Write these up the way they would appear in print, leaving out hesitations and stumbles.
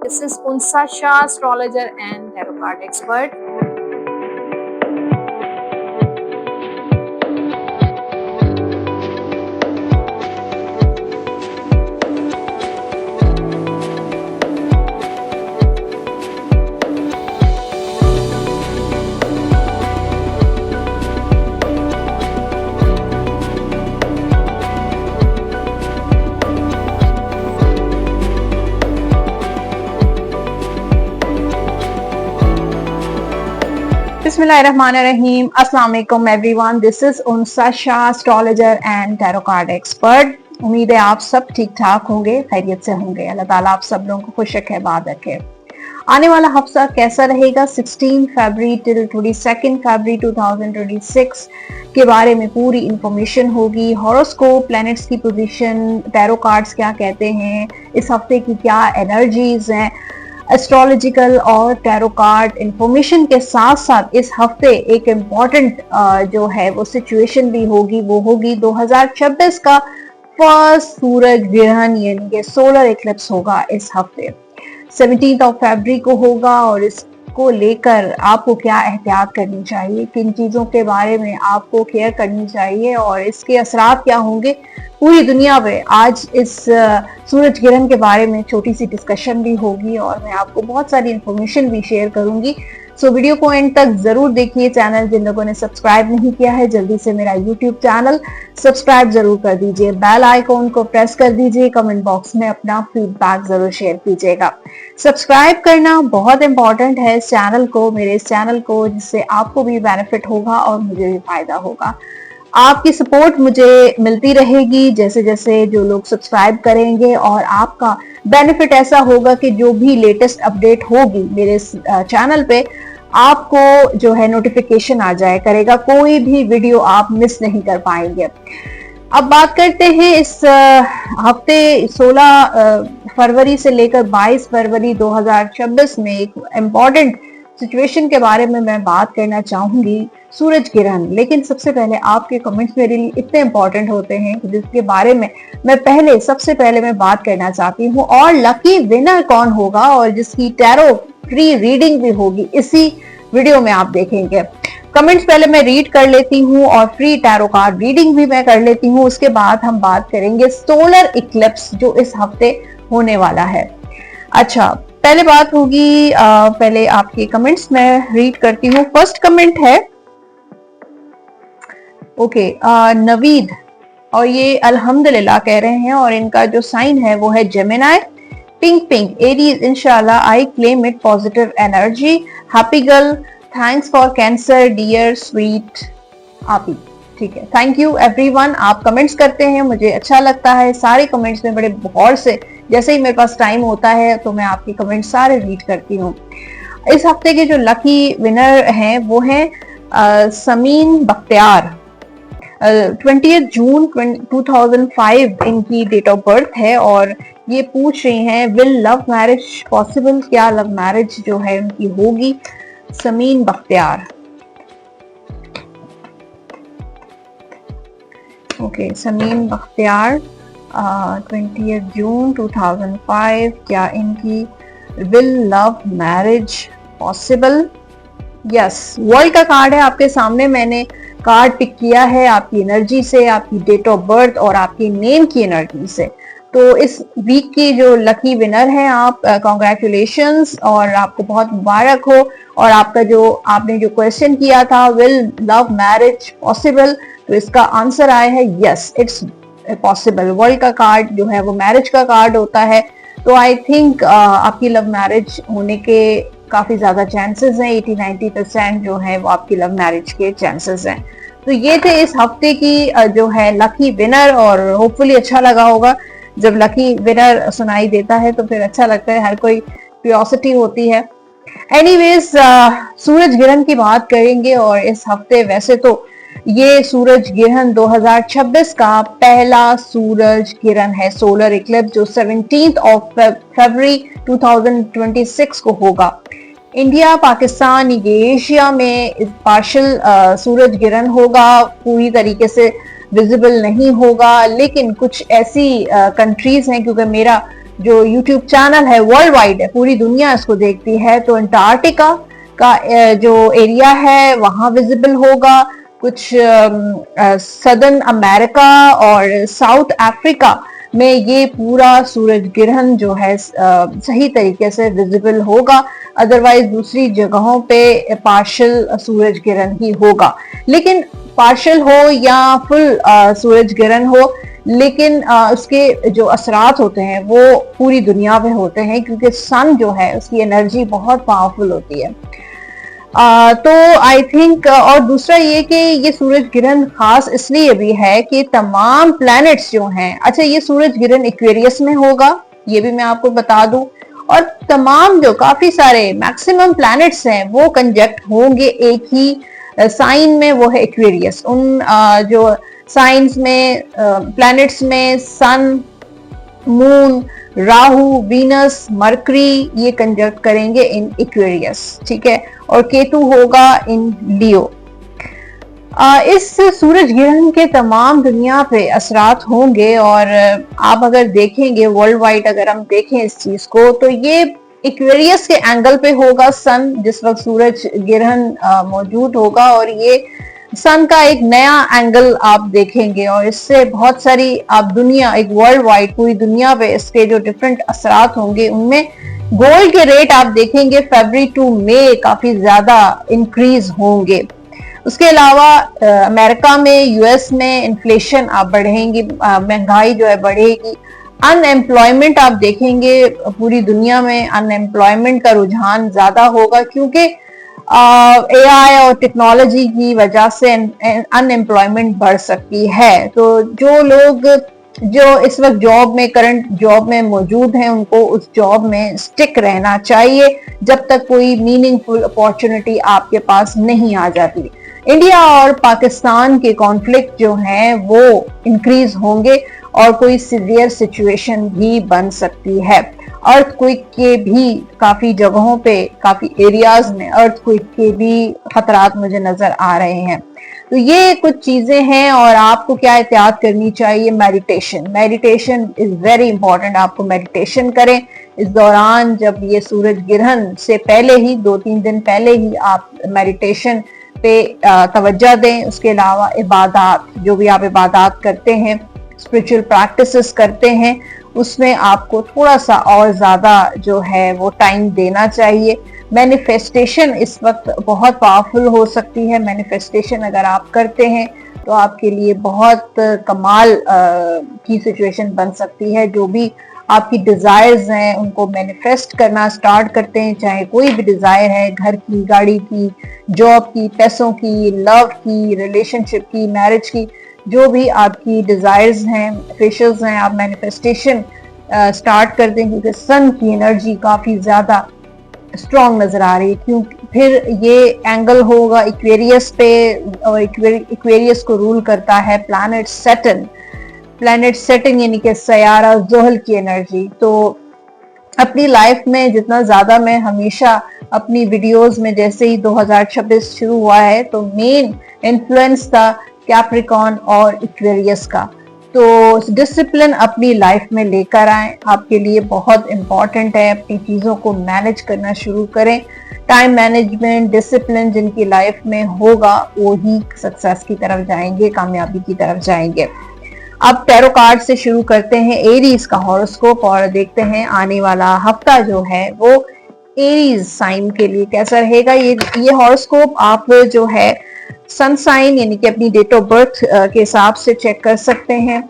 This is Unsa Shah, astrologer and tarot card expert. Bismillahirrahmanirrahim. Assalamu alaikum everyone. This is Unsa Shah, astrologer and tarot card expert. उम्मीद है आप सब ठीक ठाक होंगे, खैरियत से होंगे। अल्लाह ताला आप सब लोगों को खुश रखे, आबाद रखे। आने वाला हफ्ता कैसा रहेगा 16 फरवरी टिल 22 फरवरी 2026 के बारे में पूरी इंफॉर्मेशन होगी। हॉरोस्कोप, प्लैनेट्स की पोजीशन, टैरो कार्ड्स क्या कहते हैं, इस हफ्ते की क्या एनर्जीज हैं, एस्ट्रोलॉजिकल और टैरो कार्ड इंफॉर्मेशन के साथ साथ इस हफ्ते एक इम्पॉर्टेंट जो है वो सिचुएशन भी होगी। वो होगी 2026 का फर्स्ट सूरज ग्रहण यानी कि सोलर इक्लिप्स होगा इस हफ्ते 17 फरवरी को होगा। और इसको लेकर आपको क्या एहतियात करनी चाहिए, किन चीज़ों के बारे में आपको केयर करनी चाहिए और इसके असरात क्या होंगे पूरी दुनिया में, आज इस सूरज ग्रहण के बारे में छोटी सी डिस्कशन भी होगी और मैं आपको बहुत सारी इंफॉर्मेशन भी शेयर करूंगी। सो वीडियो को एंड तक जरूर देखिए। चैनल जिन लोगों ने सब्सक्राइब नहीं किया है जल्दी से मेरा यूट्यूब चैनल सब्सक्राइब जरूर कर दीजिए, बेल आइकॉन को प्रेस कर दीजिए, कमेंट बॉक्स में अपना फीडबैक जरूर शेयर कीजिएगा। सब्सक्राइब करना बहुत इंपॉर्टेंट है इस चैनल को, मेरे इस चैनल को, जिससे आपको भी बेनिफिट होगा और मुझे भी फायदा होगा। आपकी सपोर्ट मुझे मिलती रहेगी जैसे जैसे जो लोग सब्सक्राइब करेंगे और आपका बेनिफिट ऐसा होगा कि जो भी लेटेस्ट अपडेट होगी मेरे चैनल पे आपको जो है नोटिफिकेशन आ जाए करेगा, कोई भी वीडियो आप मिस नहीं कर पाएंगे। अब बात करते हैं इस हफ्ते 16 फरवरी से लेकर 22 फरवरी 2026 में एक इम्पॉर्टेंट सिचुएशन के बारे में मैं बात करना चाहूंगी, सूरज ग्रहण। लेकिन सबसे पहले आपके कमेंट्स मेरे लिए इतने इंपॉर्टेंट होते हैं कि जिसके बारे में मैं सबसे पहले मैं बात करना चाहती हूँ। और लकी विनर कौन होगा और जिसकी टैरो फ्री रीडिंग भी होगी इसी वीडियो में आप देखेंगे। कमेंट्स पहले मैं रीड कर लेती हूँ और फ्री टैरो कार्ड रीडिंग भी मैं कर लेती हूँ। उसके बाद हम बात करेंगे सोलर इक्लिप्स जो इस हफ्ते होने वाला है। अच्छा, पहले बात होगी, पहले आपके कमेंट्स मैं रीड करती हूँ। फर्स्ट कमेंट है ओके नवीद, और ये अल्हम्दुलिल्लाह कह रहे हैं और इनका जो साइन है वो है जेमिनी। पिंक एरीज, इंशाल्लाह I claim it positive energy. Happy girl, thanks for cancer dear sweet आपी। ठीक है, थैंक यू एवरीवन। आप कमेंट्स करते हैं, मुझे अच्छा लगता है। सारे कमेंट्स में बड़े गौर से, जैसे ही मेरे पास टाइम होता है तो मैं आपके कमेंट्स सारे रीड करती हूँ। इस हफ्ते के जो लकी विनर हैं वो हैं समीन बख्तियार। 20 जून 2005 इनकी डेट ऑफ बर्थ है और ये पूछ रही हैं विल लव मैरिज पॉसिबल, क्या लव मैरिज जो है उनकी होगी। समीन बख्तियार, ओके समीन बख्तियार 20 जून 2005, क्या इनकी will love marriage possible. Yes, world का कार्ड है आपके सामने, मैंने कार्ड पिक किया है आपकी एनर्जी से, आपकी डेट ऑफ बर्थ और आपकी नेम की एनर्जी से। तो इस वीक की जो लकी विनर हैं आप, कॉन्ग्रेचुलेशंस और आपको बहुत मुबारक हो। और आपका जो आपने जो क्वेश्चन किया था विल लव मैरिज पॉसिबल, तो इसका आंसर आया है यस इट्स पॉसिबल। वर्ल्ड का कार्ड जो है वो मैरिज का कार्ड होता है, तो आई थिंक आपकी लव मैरिज होने के काफी ज्यादा चांसेस हैं। 80-90% जो है वो आपकी लव मैरिज के चांसेस हैं। तो ये थे इस हफ्ते की जो है लकी विनर, और होपफुली अच्छा लगा होगा। जब लकी विनर सुनाई देता है तो फिर अच्छा लगता है, हर कोई क्यूरियोसिटी होती है। एनीवेज, सूरज ग्रहण की बात करेंगे और इस हफ्ते वैसे तो ये सूरज ग्रहण 2026 का पहला सूरज ग्रहण है, सोलर इक्लिप्स, जो 17 फरवरी 2026 को होगा। इंडिया, पाकिस्तान, एशिया में पार्शियल सूरज ग्रहण होगा, पूरी तरीके से विजिबल नहीं होगा। लेकिन कुछ ऐसी कंट्रीज हैं, क्योंकि मेरा जो यूट्यूब चैनल है वर्ल्ड वाइड है, पूरी दुनिया इसको देखती है, तो अंटार्कटिका का जो एरिया है वहां विजिबल होगा, कुछ सदर्न अमेरिका और साउथ अफ्रीका में ये पूरा सूरज ग्रहण जो है सही तरीके से विजिबल होगा। अदरवाइज दूसरी जगहों पे पार्शियल सूरज ग्रहण ही होगा, लेकिन पार्शियल हो या फुल सूरज ग्रहण हो, लेकिन उसके जो असरात होते हैं वो पूरी दुनिया में होते हैं, क्योंकि सन जो है उसकी एनर्जी बहुत पावरफुल होती है। तो आई थिंक, और दूसरा ये कि ये सूरज ग्रहण खास इसलिए भी है कि तमाम प्लैनेट्स जो हैं, अच्छा ये सूरज ग्रहण एक्वेरियस में होगा, ये भी मैं आपको बता दूं, और तमाम जो काफी सारे मैक्सिमम प्लैनेट्स हैं वो कंजक्ट होंगे एक ही साइन में, वो है एक्वेरियस। उन जो साइंस में प्लैनेट्स में सन, मून, राहु, वीनस, मरकरी ये कंजक्ट करेंगे इन एक्वेरियस, ठीक है, और केतु होगा इन लियो। इस सूरज ग्रहण के तमाम दुनिया पे असरात होंगे, और आप अगर देखेंगे वर्ल्ड वाइड, अगर हम देखें इस चीज को, तो ये एक्वेरियस के एंगल पे होगा सन जिस वक्त सूरज ग्रहण मौजूद होगा, और ये सन का एक नया एंगल आप देखेंगे, और इससे बहुत सारी आप दुनिया, एक वर्ल्ड वाइड पूरी दुनिया पे इसके जो डिफरेंट असरात होंगे, उनमें गोल्ड के रेट आप देखेंगे फरवरी टू मई काफी ज्यादा इंक्रीज होंगे। उसके अलावा अमेरिका में, यूएस में इन्फ्लेशन आप बढ़ेंगी, महंगाई जो है बढ़ेगी। अनएम्प्लॉयमेंट आप देखेंगे पूरी दुनिया में अनएम्प्लॉयमेंट का रुझान ज्यादा होगा, क्योंकि एआई और टेक्नोलॉजी की वजह से अनएम्प्लॉयमेंट बढ़ सकती है। तो जो लोग जो इस वक्त जॉब में, करंट जॉब में मौजूद हैं, उनको उस जॉब में स्टिक रहना चाहिए जब तक कोई मीनिंगफुल अपॉर्चुनिटी आपके पास नहीं आ जाती। इंडिया और पाकिस्तान के कॉन्फ्लिक्ट जो हैं वो इंक्रीज होंगे, और कोई सीवियर सिचुएशन भी बन सकती है। अर्थक्वेक के भी काफी जगहों पे, काफी एरियाज में अर्थक्वेक के भी खतरात मुझे नजर आ रहे हैं। तो ये कुछ चीजें हैं, और आपको क्या एहतियात करनी चाहिए? Meditation is very important. आपको मेडिटेशन करें इस दौरान, जब ये सूरज ग्रहण से पहले ही 2-3 दिन पहले ही आप मेडिटेशन पे तवज्जो दें। उसके अलावा इबादत, जो भी आप इबादत करते हैं, स्पिरिचुअल प्रैक्टिसेस करते हैं, उसमें आपको थोड़ा सा और ज्यादा जो है वो टाइम देना चाहिए। मैनिफेस्टेशन इस वक्त बहुत पावरफुल हो सकती है। मैनिफेस्टेशन अगर आप करते हैं तो आपके लिए बहुत कमाल की सिचुएशन बन सकती है। जो भी आपकी डिजायर्स हैं उनको मैनिफेस्ट करना स्टार्ट करते हैं, चाहे कोई भी डिजायर है, घर की, गाड़ी की, जॉब की, पैसों की, लव की, रिलेशनशिप की, मैरिज की, जो भी आपकी डिजायर्स हैं, विशेस हैं, आप मैनिफेस्टेशन स्टार्ट कर दें, क्योंकि सन की एनर्जी काफी ज्यादा स्ट्रॉन्ग नजर आ रही है। क्योंकि फिर ये एंगल होगा इक्वेरियस पे, और इक्वेरियस को रूल करता है प्लैनेट सेटन यानी कि सयारा ज़ोहल की एनर्जी। तो अपनी लाइफ में जितना ज्यादा, मैं हमेशा अपनी वीडियोस में, जैसे ही 2026 शुरू हुआ है तो मेन इन्फ्लुएंस था कैप्रिकॉर्न और इक्वेरियस का। तो डिसिप्लिन अपनी लाइफ में लेकर आए, आपके लिए बहुत इंपॉर्टेंट है। अपनी चीजों को मैनेज करना शुरू करें। टाइम मैनेजमेंट, डिसिप्लिन जिनकी लाइफ में होगा वो ही सक्सेस की तरफ जाएंगे, कामयाबी की तरफ जाएंगे। अब टैरो कार्ड से शुरू करते हैं एरीज का हॉरोस्कोप, और देखते हैं आने वाला हफ्ता जो है वो एरीज साइन के लिए कैसा रहेगा। ये हॉरोस्कोप आप जो है सन साइन यानी कि अपनी डेट ऑफ बर्थ के हिसाब से चेक कर सकते हैं।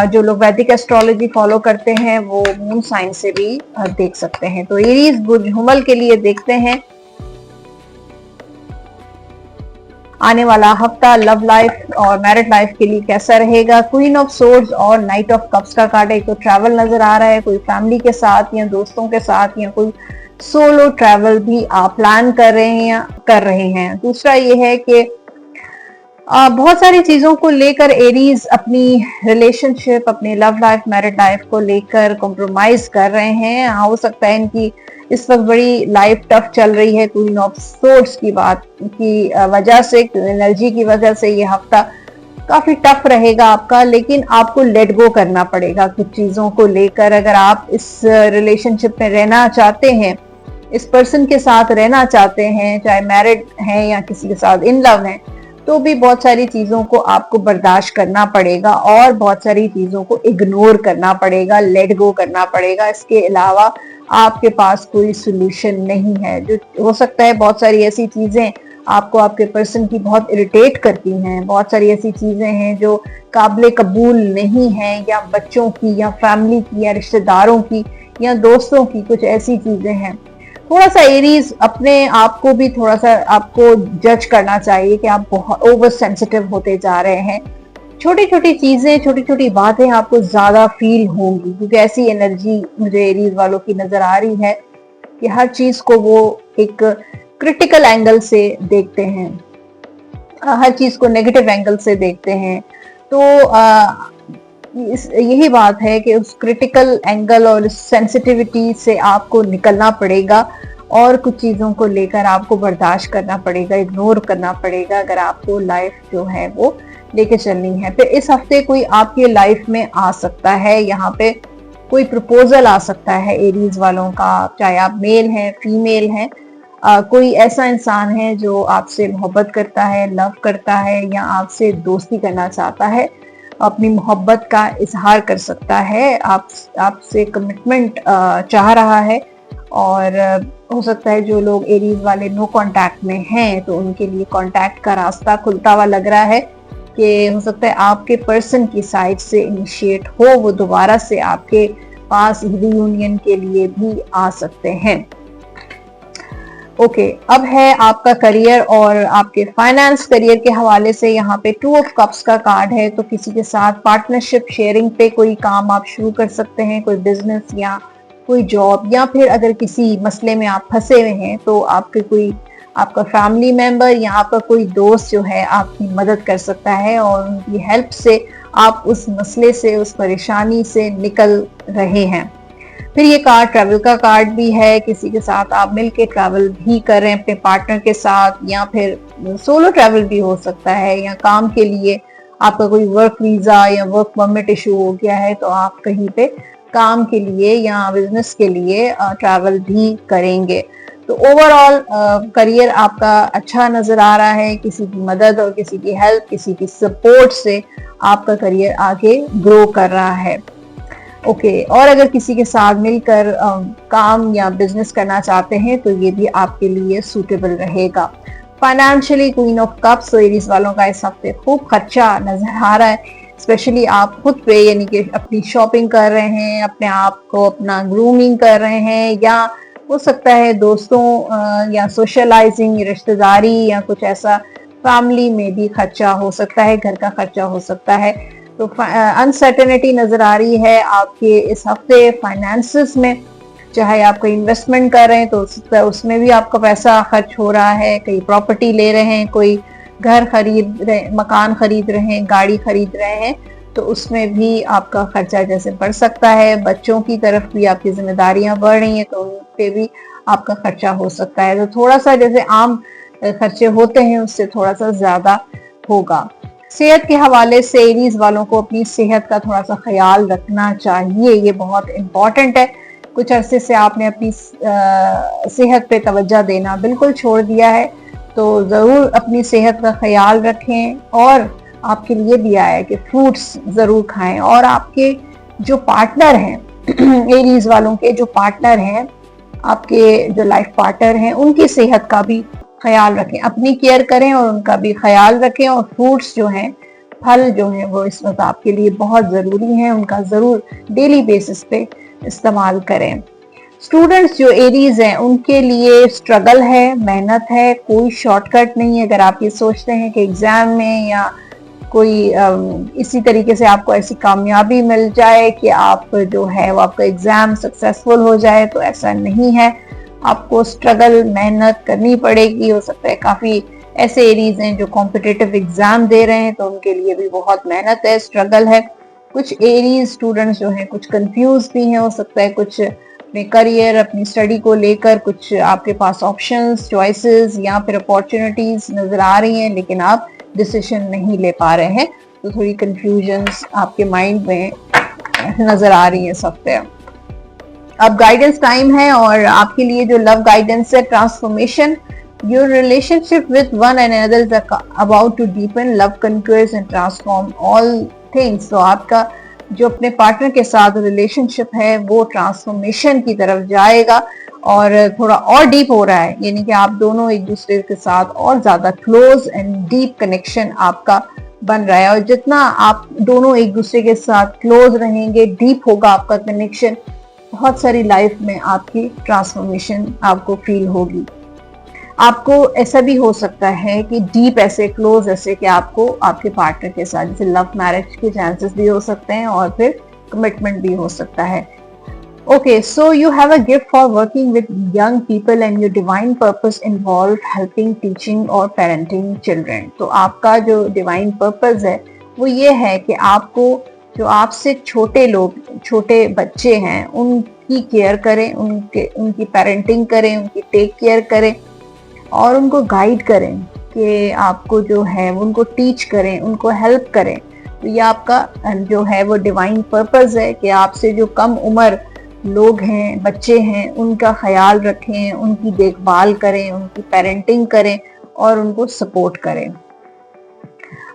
जो लोग वैदिक एस्ट्रोलॉजी फॉलो करते हैं वो मून साइन से भी देख सकते हैं। तो एरीज बुर्ज हुमल के लिए देखते हैं आने वाला हफ्ता लव लाइफ और मैरिड लाइफ के लिए कैसा रहेगा। क्वीन ऑफ सोर्ड्स और नाइट ऑफ कप्स का कार्ड है। तो ट्रैवल नजर आ रहा है, कोई फैमिली के साथ या दोस्तों के साथ, या कोई सोलो ट्रैवल भी आप प्लान कर रहे हैं। दूसरा ये है कि बहुत सारी चीजों को लेकर एरीज अपनी रिलेशनशिप, अपनी लव लाइफ, मैरिड लाइफ को लेकर कॉम्प्रोमाइज कर रहे हैं। हो सकता है इनकी इस वक्त बड़ी लाइफ टफ चल रही है। क्वीन ऑफ सोर्ड्स की बात की वजह से, एनर्जी की वजह से ये हफ्ता काफी टफ रहेगा आपका, लेकिन आपको लेट गो करना पड़ेगा कुछ चीजों को लेकर। अगर आप इस रिलेशनशिप में रहना चाहते हैं, इस पर्सन के साथ रहना चाहते हैं, चाहे मैरिड हैं या किसी के साथ इन लव हैं, तो भी बहुत सारी चीजों को आपको बर्दाश्त करना पड़ेगा और बहुत सारी चीजों को इग्नोर करना पड़ेगा, लेट गो करना पड़ेगा। इसके अलावा आपके पास कोई सोल्यूशन नहीं है। जो हो सकता है बहुत सारी ऐसी चीजें आपको आपके पर्सन की बहुत इरिटेट करती हैं, बहुत सारी ऐसी चीजें हैं जो काबिल कबूल नहीं है, या बच्चों की या फैमिली की या रिश्तेदारों की या दोस्तों की कुछ ऐसी चीजें हैं। थोड़ा सा एरीज अपने आप को भी थोड़ा सा आपको जज करना चाहिए कि आप बहुत ओवर सेंसिटिव होते जा रहे हैं। छोटी छोटी चीजें, छोटी छोटी बातें आपको ज्यादा फील होंगी, क्योंकि ऐसी एनर्जी मुझे एरीज वालों की नजर आ रही है कि हर चीज को वो एक क्रिटिकल एंगल से देखते हैं, हर चीज को नेगेटिव एंगल से देखते हैं। तो यही बात है कि उस क्रिटिकल एंगल और सेंसिटिविटी से आपको निकलना पड़ेगा और कुछ चीजों को लेकर आपको बर्दाश्त करना पड़ेगा, इग्नोर करना पड़ेगा, अगर आपको लाइफ जो है वो लेके चलनी है। फिर इस हफ्ते कोई आपकी लाइफ में आ सकता है, यहाँ पे कोई प्रपोजल आ सकता है एरीज वालों का, चाहे आप मेल हैं फीमेल हैं। कोई ऐसा इंसान है जो आपसे मोहब्बत करता है, लव करता है, या आपसे दोस्ती करना चाहता है, अपनी मोहब्बत का इजहार कर सकता है, आपसे कमिटमेंट चाह रहा है। और हो सकता है जो लोग एरीज वाले नो कांटेक्ट में हैं तो उनके लिए कांटेक्ट का रास्ता खुलता हुआ लग रहा है, कि हो सकता है आपके पर्सन की साइड से इनिशिएट हो, वो दोबारा से आपके पास रियूनियन के लिए भी आ सकते हैं। ओके, अब है आपका करियर और आपके फाइनेंस। करियर के हवाले से यहाँ पे 2 ऑफ कप्स का कार्ड है, तो किसी के साथ पार्टनरशिप शेयरिंग पे कोई काम आप शुरू कर सकते हैं, कोई बिजनेस या कोई जॉब, या फिर अगर किसी मसले में आप फंसे हुए हैं तो आपके कोई आपका फैमिली मेंबर या आपका कोई दोस्त जो है आपकी मदद कर सकता है और उनकी हेल्प से आप उस मसले से, उस परेशानी से निकल रहे हैं। फिर ये कार्ड ट्रैवल का कार्ड भी है, किसी के साथ आप मिलके ट्रैवल भी कर रहे हैं अपने पार्टनर के साथ, या फिर सोलो ट्रैवल भी हो सकता है, या काम के लिए आपका कोई वर्क वीजा या वर्क परमिट इशू हो गया है तो आप कहीं पे काम के लिए या बिजनेस के लिए ट्रैवल भी करेंगे। तो ओवरऑल करियर आपका अच्छा नजर आ रहा है, किसी की मदद और किसी की हेल्प, किसी की सपोर्ट से आपका करियर आगे ग्रो कर रहा है। ओके, और अगर किसी के साथ मिलकर काम या बिजनेस करना चाहते हैं तो ये भी आपके लिए सूटेबल रहेगा। फाइनेंशियली क्वीन ऑफ कप्स, तो एरीज वालों का इस हफ्ते खूब खर्चा नजर आ रहा है, स्पेशली आप खुद पे, यानी कि अपनी शॉपिंग कर रहे हैं, अपने आप को अपना ग्रूमिंग कर रहे हैं, या हो सकता है दोस्तों या सोशलाइजिंग, रिश्तेदारी या कुछ ऐसा, फैमिली में भी खर्चा हो सकता है, घर का खर्चा हो सकता है। तो अनसर्टेनिटी नजर आ रही है आपके इस हफ्ते फाइनेंसेस में। चाहे आप कोई इन्वेस्टमेंट कर रहे हैं तो उसमें भी आपका पैसा खर्च हो रहा है, कहीं प्रॉपर्टी ले रहे हैं, कोई घर खरीद रहे, मकान खरीद रहे हैं, गाड़ी खरीद रहे हैं, तो उसमें भी आपका खर्चा जैसे बढ़ सकता है। बच्चों की तरफ भी आपकी जिम्मेदारियां बढ़ रही हैं तो उन पे भी आपका खर्चा हो सकता है। तो थोड़ा सा जैसे आम खर्चे होते हैं उससे थोड़ा सा ज्यादा होगा। सेहत के हवाले से एरीज वालों को अपनी सेहत का थोड़ा सा ख्याल रखना चाहिए, ये बहुत इम्पोर्टेंट है। कुछ अरसे से आपने अपनी सेहत पे तवज्जो देना बिल्कुल छोड़ दिया है, तो जरूर अपनी सेहत का ख्याल रखें। और आपके लिए भी आया है कि फ्रूट्स जरूर खाएं, और आपके जो पार्टनर हैं एरीज वालों के जो पार्टनर हैं, आपके जो लाइफ पार्टनर हैं, उनकी सेहत का भी ख्याल रखें, अपनी केयर करें और उनका भी ख्याल रखें। और फ्रूट्स जो हैं, फल जो हैं, वो इस वक्त आपके लिए बहुत ज़रूरी हैं, उनका ज़रूर डेली बेसिस पे इस्तेमाल करें। स्टूडेंट्स जो एरीज हैं उनके लिए स्ट्रगल है, मेहनत है, कोई शॉर्टकट नहीं है। अगर आप ये सोचते हैं कि एग्ज़ाम में या कोई इसी तरीके से आपको ऐसी कामयाबी मिल जाए कि आप जो है वो आपका एग्ज़ाम सक्सेसफुल हो जाए, तो ऐसा नहीं है। आपको स्ट्रगल, मेहनत करनी पड़ेगी। हो सकता है काफ़ी ऐसे एरीज हैं जो कॉम्पिटिटिव एग्ज़ाम दे रहे हैं, तो उनके लिए भी बहुत मेहनत है, स्ट्रगल है। कुछ एरीज स्टूडेंट्स जो हैं कुछ कंफ्यूज भी हैं, हो सकता है कुछ अपने करियर, अपनी स्टडी को लेकर कुछ आपके पास ऑप्शंस, चॉइसेस या फिर अपॉर्चुनिटीज नजर आ रही हैं, लेकिन आप डिसीजन नहीं ले पा रहे हैं। तो थोड़ी कंफ्यूजन्स आपके माइंड में नजर आ रही है इस हफ्ते। अब गाइडेंस टाइम है और आपके लिए जो लव गाइडेंस है, transformation, your relationship with one and another is about to deepen, love conquers and transform all things. तो आपका जो अपने पार्टनर के साथ रिलेशनशिप है वो ट्रांसफॉर्मेशन की तरफ जाएगा और थोड़ा और डीप हो रहा है, यानी कि आप दोनों एक दूसरे के साथ और ज्यादा क्लोज एंड डीप कनेक्शन आपका बन रहा है। और जितना आप दोनों एक दूसरे के साथ क्लोज रहेंगे, डीप होगा आपका कनेक्शन, बहुत सारी लाइफ में आपकी ट्रांसफॉर्मेशन आपको फील होगी। आपको ऐसा भी हो सकता है कि डीप ऐसे क्लोज ऐसे कि आपको आपके पार्टनर के साथ जैसे लव मैरिज के चांसेस भी हो सकते हैं और फिर कमिटमेंट भी हो सकता है। Okay, so you have a gift for working with young people and your divine purpose involve helping, teaching और parenting children. तो आपका जो divine purpose है वो ये है कि आपको जो आपसे छोटे लोग, छोटे बच्चे हैं, उनकी केयर करें, उनकी पेरेंटिंग करें, उनकी टेक केयर करें और उनको गाइड करें कि आपको जो है उनको टीच करें, उनको हेल्प करें। तो ये आपका जो है वो डिवाइन पर्पस है कि आपसे जो कम उम्र लोग हैं, बच्चे हैं, उनका ख्याल रखें, उनकी देखभाल करें, उनकी पेरेंटिंग करें और उनको सपोर्ट करें।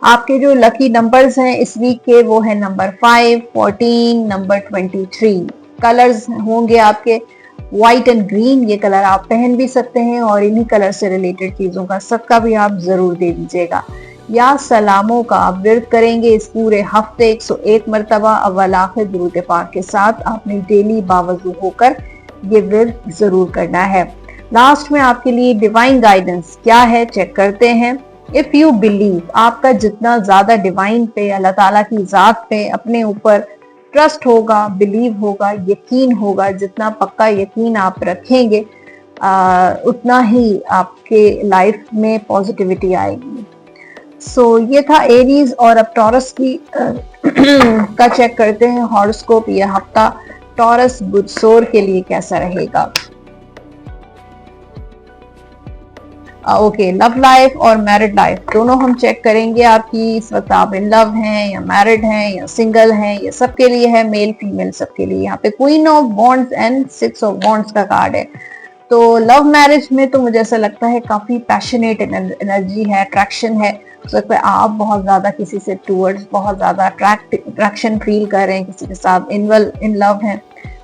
आपके जो लकी नंबर्स हैं इस वीक के वो है नंबर 5, 14, नंबर 23। कलर्स होंगे आपके व्हाइट एंड ग्रीन, ये कलर आप पहन भी सकते हैं और इन्हीं कलर से रिलेटेड चीजों का सदका भी आप जरूर दे दीजिएगा। या सलामों का आप विर्द करेंगे इस पूरे हफ्ते 101 मरतबा अव्वल आखिर दुरूद पाक के साथ आपने डेली बावजू होकर ये विर्द जरूर करना है। लास्ट में आपके लिए डिवाइन गाइडेंस क्या है चेक करते हैं। इफ यू बिलीव, आपका जितना ज्यादा डिवाइन पे, अल्लाह ताला की जात पे अपने ऊपर ट्रस्ट होगा, बिलीव होगा, यकीन होगा, जितना पक्का यकीन आप रखेंगे उतना ही आपके लाइफ में पॉजिटिविटी आएगी। सो ये था एरीज। और अब टॉरस की का चेक करते हैं हॉरोस्कोप ये हफ्ता टॉरस बुधसोर के लिए कैसा रहेगा। ओके, लव लाइफ और मैरिड लाइफ दोनों हम चेक करेंगे आपकी। इस वक्त आप इन लव हैं या मैरिड हैं या सिंगल हैं, ये सबके लिए है, मेल फीमेल सबके लिए। यहाँ पे queen of wands and 6 of wands का कार्ड है। तो लव मैरिज में तो मुझे ऐसा लगता है काफी पैशनेट एनर्जी है, अट्रैक्शन है। हो सकता है आप बहुत ज्यादा किसी से टूवर्ड्स बहुत ज्यादा अट्रैक्शन फील कर रहे हैं, किसी के साथ इन लव हैं,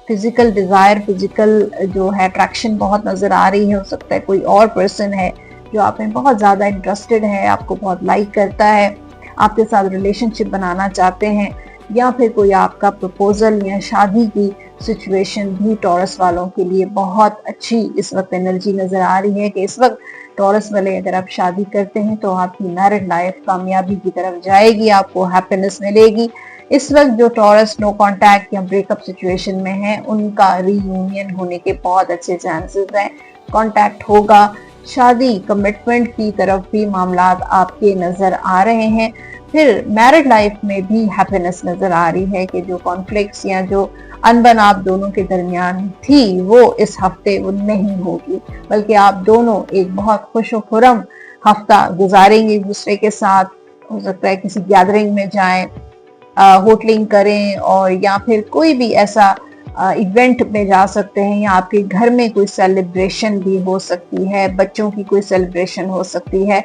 फिजिकल डिजायर, फिजिकल जो है अट्रैक्शन बहुत नजर आ रही है। हो सकता है कोई और पर्सन है जो आप में बहुत ज्यादा इंटरेस्टेड है, आपको बहुत लाइक करता है, आपके साथ रिलेशनशिप बनाना चाहते हैं, या फिर कोई आपका प्रपोजल या शादी की सिचुएशन भी टॉरस वालों के लिए बहुत अच्छी इस वक्त एनर्जी नजर आ रही है कि इस वक्त टॉरस वाले अगर आप शादी करते हैं तो आपकी मैरिड लाइफ कामयाबी की तरफ जाएगी, आपको हैप्पीनेस मिलेगी। इस वक्त जो टॉरस नो कांटेक्ट या ब्रेकअप सिचुएशन में है उनका रीयूनियन होने के बहुत अच्छे चांसेस हैं, कांटेक्ट होगा, शादी कमिटमेंट की तरफ भी मामलात आपके नजर आ रहे हैं। फिर मैरिड लाइफ में भी हैप्पीनेस नजर आ रही है कि जो कॉन्फ्लिक्ट्स या जो अनबन आप दोनों के दरमियान थी वो इस हफ्ते वो नहीं होगी, बल्कि आप दोनों एक बहुत खुशो-खुरम हफ्ता गुजारेंगे एक दूसरे के साथ। हो सकता है किसी गैदरिंग में जाएं, होटलिंग करें और या फिर कोई भी ऐसा इवेंट में जा सकते हैं, या आपके घर में कोई सेलिब्रेशन भी हो सकती है, बच्चों की कोई सेलिब्रेशन हो सकती है,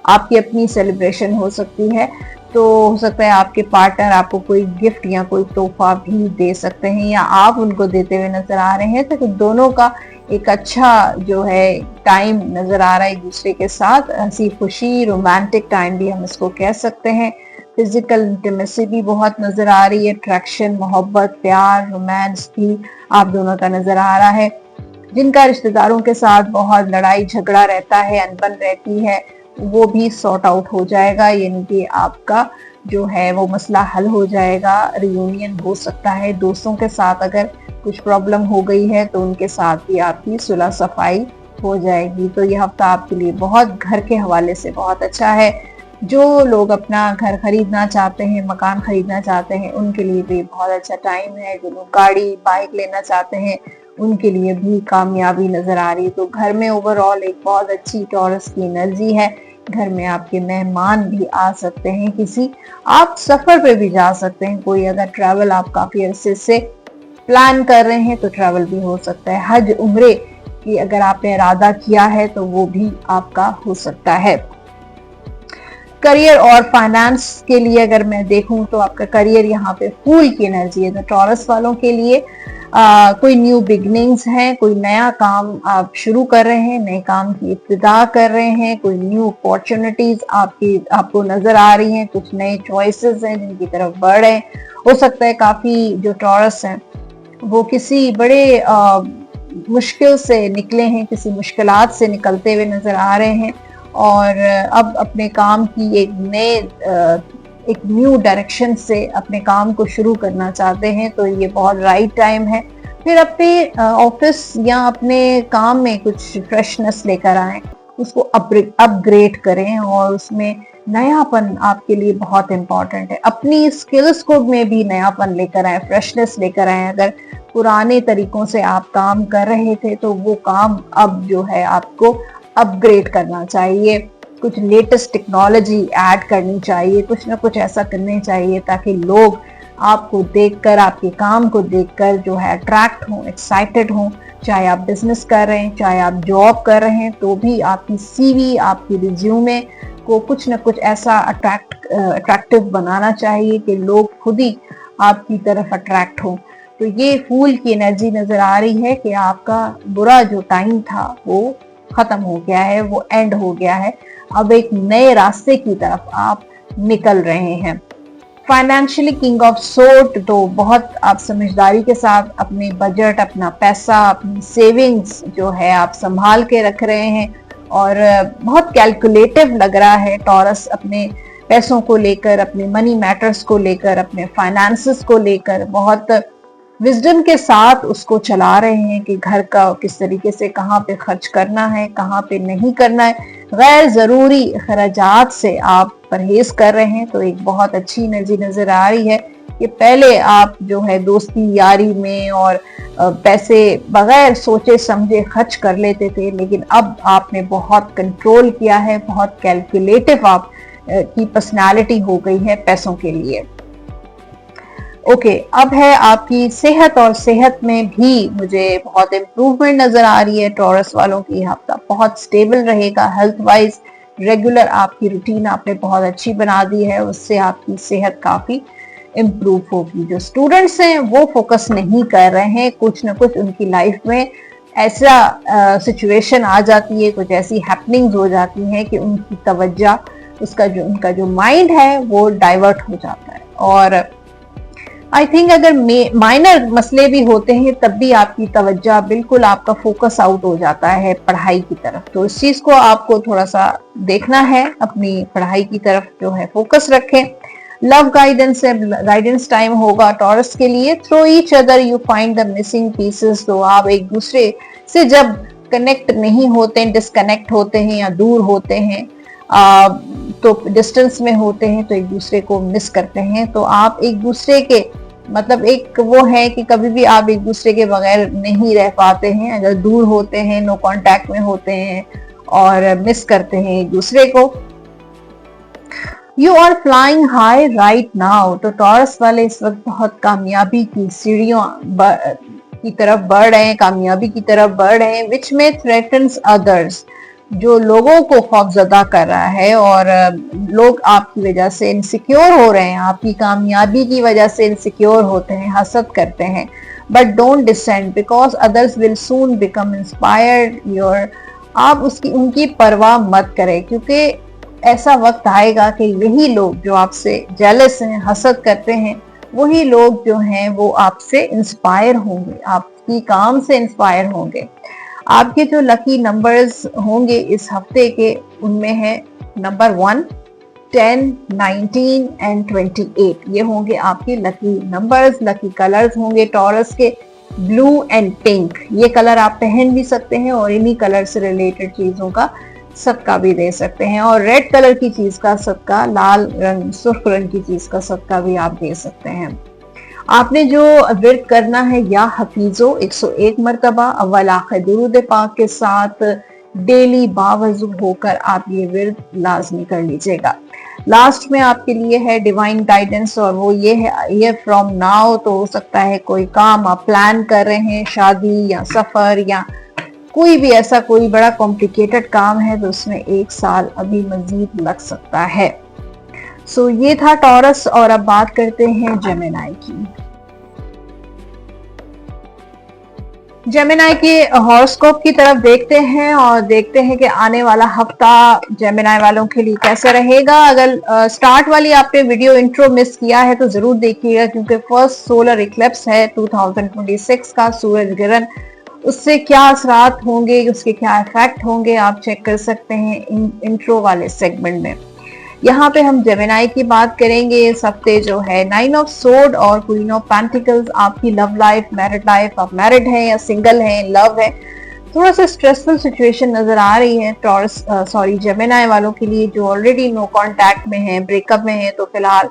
आपकी अपनी सेलिब्रेशन हो सकती है। तो हो सकता है आपके पार्टनर आपको कोई गिफ्ट या कोई तोहफा भी दे सकते हैं या आप उनको देते हुए नजर आ रहे हैं। तो दोनों का एक अच्छा जो है टाइम नजर आ रहा है एक दूसरे के साथ, हंसी खुशी रोमांटिक टाइम भी हम इसको कह सकते हैं। फिजिकल इंटीमेसी भी बहुत नजर आ रही है, अट्रैक्शन, मोहब्बत, प्यार, रोमांस भी आप दोनों का नजर आ रहा है। जिनका रिश्तेदारों के साथ बहुत लड़ाई झगड़ा रहता है, अनबन रहती है, वो भी सॉर्ट आउट हो जाएगा, यानी कि आपका जो है वो मसला हल हो जाएगा, रियूनियन हो सकता है। दोस्तों के साथ अगर कुछ प्रॉब्लम हो गई है तो उनके साथ भी आपकी सुलह सफाई हो जाएगी। तो यह हफ्ता आपके लिए बहुत घर के हवाले से बहुत अच्छा है। जो लोग अपना घर खरीदना चाहते हैं, मकान खरीदना चाहते हैं, उनके लिए भी बहुत अच्छा टाइम है। जो लोग गाड़ी बाइक लेना चाहते हैं उनके लिए भी कामयाबी नजर आ रही है। तो घर में ओवरऑल एक बहुत अच्छी टॉरस की एनर्जी है। घर में आपके मेहमान भी आ सकते हैं, किसी आप सफर पे भी जा सकते हैं, कोई अगर ट्रैवल आप काफी अरसे से प्लान कर रहे हैं तो ट्रैवल भी हो सकता है। हज उम्रे की अगर आपने इरादा किया है तो वो भी आपका हो सकता है। करियर और फाइनेंस के लिए अगर मैं देखूं तो आपका करियर यहाँ पे फूल की एनर्जी है। तो टॉरस वालों के लिए कोई न्यू बिगनिंग्स हैं, कोई नया काम आप शुरू कर रहे हैं, नए काम की इब्तिदा कर रहे हैं, कोई न्यू अपॉर्चुनिटीज आपको नजर आ रही हैं, कुछ नए चॉइसेस हैं जिनकी तरफ बढ़ रहे हैं। हो सकता है काफी जो टॉरस हैं वो किसी बड़े मुश्किल से निकले हैं, किसी मुश्किलात से निकलते हुए नजर आ रहे हैं और अब अपने काम की एक न्यू डायरेक्शन से अपने काम को शुरू करना चाहते हैं। तो ये बहुत राइट टाइम है। फिर अपने ऑफिस या अपने काम में कुछ फ्रेशनेस लेकर आए, उसको अपग्रेड करें और उसमें नयापन आपके लिए बहुत इंपॉर्टेंट है। अपनी स्किल्स को में भी नयापन लेकर आए, फ्रेशनेस लेकर आए। अगर पुराने तरीकों से आप काम कर रहे थे तो वो काम अब जो है आपको अपग्रेड करना चाहिए, कुछ लेटेस्ट टेक्नोलॉजी ऐड करनी चाहिए, कुछ ना कुछ ऐसा करने चाहिए ताकि लोग आपको देखकर, आपके काम को देखकर जो है अट्रैक्ट हों, एक्साइटेड हों। चाहे आप बिजनेस कर रहे हैं, चाहे आप जॉब कर रहे हैं, तो भी आपकी सीवी, आपकी रिज्यूमे को कुछ ना कुछ ऐसा अट्रैक्टिव बनाना चाहिए कि लोग खुद ही आपकी तरफ अट्रैक्ट हों। तो ये फूल की एनर्जी नजर आ रही है कि आपका बुरा जो टाइम था वो खत्म हो गया है, वो एंड हो गया है। अब एक नए रास्ते की तरफ आप निकल रहे हैं। फाइनेंशियली किंग ऑफ सोर्ड, तो बहुत आप समझदारी के साथ अपने बजट, अपना पैसा, अपनी सेविंग्स जो है आप संभाल के रख रहे हैं और बहुत कैलकुलेटिव लग रहा है टॉरस अपने पैसों को लेकर, अपने मनी मैटर्स को लेकर, अपने फाइनेंसेस को लेकर बहुत विजडम के साथ उसको चला रहे हैं कि घर का किस तरीके से कहाँ पे खर्च करना है, कहाँ पे नहीं करना है। गैर जरूरी खर्चात से आप परहेज कर रहे हैं। तो एक बहुत अच्छी एनर्जी नजर आ रही है कि पहले आप जो है दोस्ती यारी में और पैसे बगैर सोचे समझे खर्च कर लेते थे, लेकिन अब आपने बहुत कंट्रोल किया है, बहुत कैलकुलेटिव आप की पर्सनालिटी हो गई है पैसों के लिए। ओके, अब है आपकी सेहत, और सेहत में भी मुझे बहुत इम्प्रूवमेंट नजर आ रही है। टॉरस वालों की हफ्ता बहुत स्टेबल रहेगा हेल्थ वाइज। रेगुलर आपकी रूटीन आपने बहुत अच्छी बना दी है, उससे आपकी सेहत काफी इम्प्रूव होगी। जो स्टूडेंट्स हैं वो फोकस नहीं कर रहे हैं, कुछ ना कुछ उनकी लाइफ में ऐसा सिचुएशन आ जाती है, कुछ ऐसी हैपनिंग्स हो जाती हैं कि उनकी तवज्जो, उनका जो माइंड है वो डाइवर्ट हो जाता है। और आई थिंक अगर माइनर मसले भी होते हैं तब भी आपकी तवज्जो, बिल्कुल आपका फोकस आउट हो जाता है पढ़ाई की तरफ। तो इस चीज को आपको थोड़ा सा देखना है, अपनी पढ़ाई की तरफ जो है फोकस रखें। लव गाइडेंस टाइम होगा टॉरस के लिए। Through each other you find the missing pieces. तो आप एक दूसरे से जब कनेक्ट नहीं होते, डिस्कनेक्ट होते हैं या दूर होते हैं, तो डिस्टेंस में होते हैं, तो एक दूसरे को मिस करते हैं। तो आप एक दूसरे के मतलब एक वो है कि कभी भी आप एक दूसरे के बगैर नहीं रह पाते हैं। अगर दूर होते हैं, नो कांटेक्ट में होते हैं और मिस करते हैं एक दूसरे को। You are flying high right now. तो टॉरस वाले इस वक्त बहुत कामयाबी की सीढ़ियों की तरफ बढ़ रहे हैं, कामयाबी की तरफ बढ़ रहे हैं, विच में थ्रेटन्स अदर्स, जो लोगों को खौफजदा कर रहा है और लोग आपकी वजह से इनसिक्योर हो रहे हैं, आपकी कामयाबी की वजह से इनसिक्योर होते हैं, हसद करते हैं। But don't descend because others will soon become inspired. आप उनकी परवाह मत करें, क्योंकि ऐसा वक्त आएगा कि यही लोग जो आपसे जेलस हैं, हसद करते हैं, वही लोग जो हैं वो आपसे इंस्पायर होंगे, आपकी काम से इंस्पायर होंगे। आपके जो लकी नंबर्स होंगे इस हफ्ते के, उनमें है नंबर 1, 10, 19 एंड 28। ये होंगे आपके लकी नंबर्स। लकी कलर्स होंगे टॉरस के ब्लू एंड पिंक। ये कलर आप पहन भी सकते हैं और इन्हीं कलर से रिलेटेड चीजों का सदका भी दे सकते हैं। और रेड कलर की चीज का सदका, लाल रंग, सुर्ख रंग की चीज का सदका भी आप दे सकते हैं। आपने जो विर्द करना है, या हफीजो 101 मरतबा अव्वल आखिर दुरूद पाक के साथ डेली बावजू होकर आप ये विर्द लाजमी कर लीजिएगा। लास्ट में आपके लिए है डिवाइन गाइडेंस, और वो ये है, ये फ्रॉम नाउ। तो हो सकता है कोई काम आप प्लान कर रहे हैं, शादी या सफर या कोई भी ऐसा कोई बड़ा कॉम्प्लिकेटेड काम है, तो उसमें 1 साल अभी मजीद लग सकता है। सो ये था टॉरस, और अब बात करते हैं जेमिनी की। जेमिनी के हॉरोस्कोप की तरफ देखते हैं और देखते हैं कि आने वाला हफ्ता जेमिनी वालों के लिए कैसे रहेगा। अगर स्टार्ट वाली आपने वीडियो इंट्रो मिस किया है तो जरूर देखिएगा, क्योंकि फर्स्ट सोलर इक्लिप्स है 2026 का सूरज ग्रहण, उससे क्या असरात होंगे, उसके क्या इफेक्ट होंगे, आप चेक कर सकते हैं इंट्रो वाले सेगमेंट में। यहाँ पे हम जेमिनी की बात करेंगे। इस हफ्ते जो है 9 ऑफ सोर्ड और क्वीन ऑफ पेंटिकल्स, आपकी लव लाइफ, मैरिड लाइफ, आप मैरिड हैं या सिंगल हैं, लव है, थोड़ा सा स्ट्रेसफुल सिचुएशन नजर आ रही है टॉरस जेमिनी वालों के लिए जो ऑलरेडी नो कांटेक्ट में है, ब्रेकअप में है। तो फिलहाल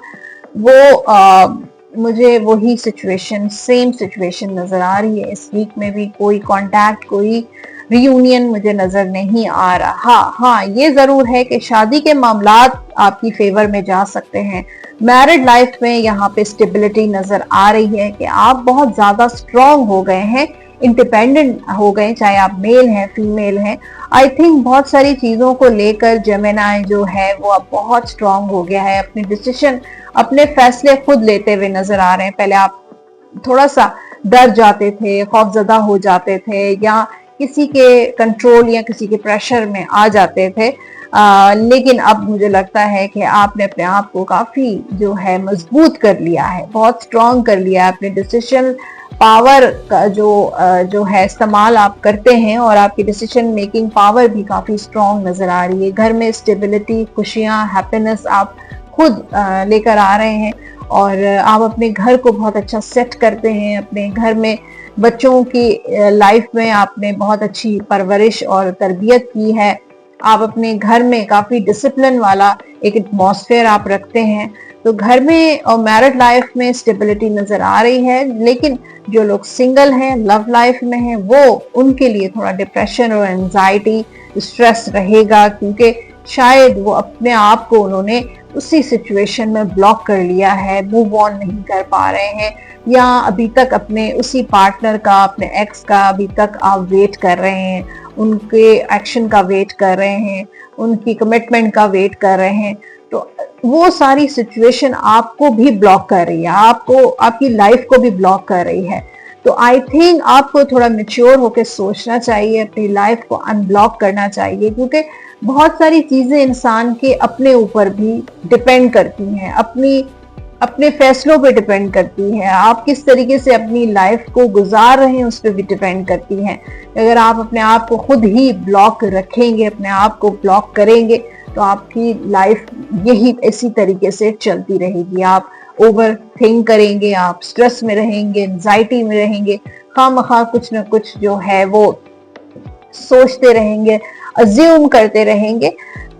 वो मुझे वही सिचुएशन, सेम सिचुएशन नजर आ रही है। इस वीक में भी कोई कांटेक्ट, कोई रियूनियन मुझे नजर नहीं आ रहा। हाँ, ये जरूर है कि शादी के मामलात आपकी फेवर में जा सकते हैं। मैरिड लाइफ में यहाँ पे स्टेबिलिटी नजर आ रही है कि आप बहुत ज्यादा स्ट्रांग हो गए हैं, इंडिपेंडेंट हो गए, चाहे आप मेल हैं फीमेल हैं। आई थिंक बहुत सारी चीजों को लेकर जेमिनी जो है वो अब बहुत स्ट्रांग हो गया है, अपने डिसीजन, अपने फैसले खुद लेते हुए नजर आ रहे हैं। पहले आप थोड़ा सा डर जाते थे, खौफजदा हो जाते थे, या किसी के कंट्रोल या किसी के प्रेशर में आ जाते थे, लेकिन अब मुझे लगता है कि आपने अपने आप को काफी जो है मजबूत कर लिया है, बहुत स्ट्रांग कर लिया है। अपने डिसीजन पावर का जो है इस्तेमाल आप करते हैं, और आपकी डिसीजन मेकिंग पावर भी काफी स्ट्रांग नजर आ रही है। घर में स्टेबिलिटी, खुशियां, हैप्पीनेस आप खुद लेकर आ रहे हैं, और आप अपने घर को बहुत अच्छा सेट करते हैं। अपने घर में बच्चों की लाइफ में आपने बहुत अच्छी परवरिश और तरबियत की है। आप अपने घर में काफी डिसिप्लिन वाला एक एटमॉस्फेयर आप रखते हैं। तो घर में और मैरिड लाइफ में स्टेबिलिटी नजर आ रही है। लेकिन जो लोग सिंगल हैं, लव लाइफ में हैं, वो उनके लिए थोड़ा डिप्रेशन और एंजाइटी, स्ट्रेस रहेगा, क्योंकि शायद वो अपने आप को उन्होंने उसी सिचुएशन में ब्लॉक कर लिया है, मूव ऑन नहीं कर पा रहे हैं, या अभी तक अपने उसी पार्टनर का, अपने एक्स का अभी तक आप वेट कर रहे हैं, उनके एक्शन का वेट कर रहे हैं, उनकी कमिटमेंट का वेट कर रहे हैं। तो वो सारी सिचुएशन आपको भी ब्लॉक कर रही है, आपको, आपकी लाइफ को भी ब्लॉक कर रही है। तो आई थिंक आपको थोड़ा मैच्योर होकर सोचना चाहिए, अपनी लाइफ को अनब्लॉक करना चाहिए, क्योंकि बहुत सारी चीजें इंसान के अपने ऊपर भी डिपेंड करती हैं, अपने फैसलों पे डिपेंड करती है। आप किस तरीके से अपनी लाइफ को गुजार रहे हैं उस पर भी डिपेंड करती हैं। अगर आप अपने आप को खुद ही ब्लॉक रखेंगे, अपने आप को ब्लॉक करेंगे, तो आपकी लाइफ यही इसी तरीके से चलती रहेगी। आप ओवर थिंक करेंगे, आप स्ट्रेस में रहेंगे, एंजाइटी में रहेंगे, खामखा कुछ ना कुछ जो है वो सोचते रहेंगे, अज्यूम करते रहेंगे।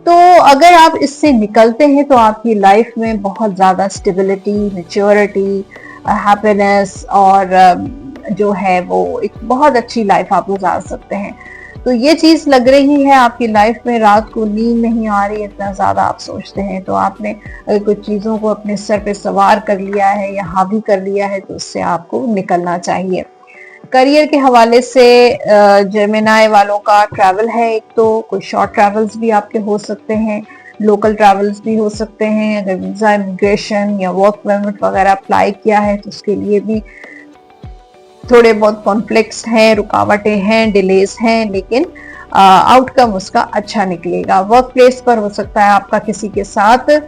तो अगर आप इससे निकलते हैं तो आपकी लाइफ में बहुत ज़्यादा स्टेबिलिटी, मैच्योरिटी, हैप्पीनेस और जो है वो एक बहुत अच्छी लाइफ आप गुजार सकते हैं। तो ये चीज़ लग रही है आपकी लाइफ में, रात को नींद नहीं आ रही, इतना ज़्यादा आप सोचते हैं, तो आपने अगर कुछ चीज़ों को अपने सर पे सवार कर लिया है या हावी कर लिया है, तो उससे आपको निकलना चाहिए। करियर के हवाले से जेमिनी वालों का ट्रैवल है, एक तो कुछ शॉर्ट ट्रैवल्स भी आपके हो सकते हैं, लोकल ट्रैवल्स भी हो सकते हैं। अगर वीजा, इमिग्रेशन या वर्क परमिट वगैरह अप्लाई किया है तो उसके लिए भी थोड़े बहुत कॉन्फ्लिक्ट्स हैं, रुकावटें हैं, डिलेज हैं, लेकिन आउटकम उसका अच्छा निकलेगा। वर्क प्लेस पर हो सकता है आपका किसी के साथ